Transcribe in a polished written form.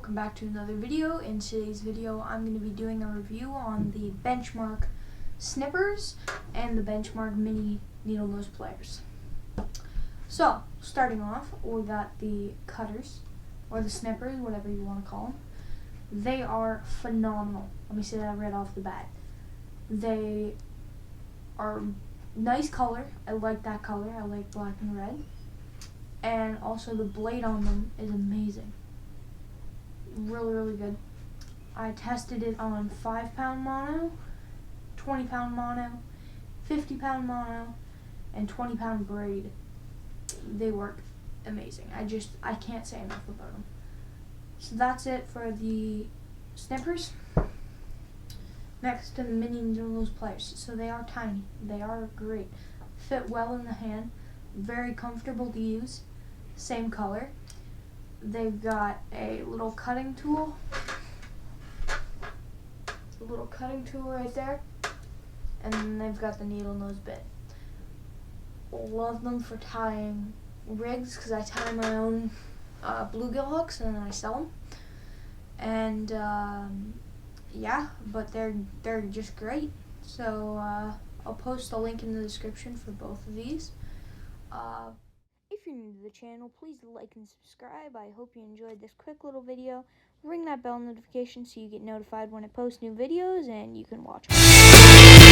welcome back to another video. In today's video, I'm going to be doing a review on the Benchmark snippers and the Benchmark mini needle nose pliers. So, starting off, we got the cutters, or the snippers, whatever you want to call them. They are phenomenal. Let me say that right off the bat. They are nice color. I like that color. I like black and red. And also the blade on them is amazing. Really, really good. I tested it on 5-pound mono, 20-pound mono, 50-pound mono, and 20-pound braid. They work amazing. I can't say enough about them. So that's it for the snippers. Next to the mini needle nose pliers. So they are tiny. They are great. Fit well in the hand. Very comfortable to use. Same color. They've got a little cutting tool. A little cutting tool right there. And then they've got the needle nose bit. Love them for tying rigs because I tie my own bluegill hooks and then I sell them. And yeah, but they're just great. So I'll post a link in the description for both of these. If you're new to the channel, please like and subscribe. I hope you enjoyed this quick little video. Ring that bell notification so you get notified when I post new videos and you can watch them.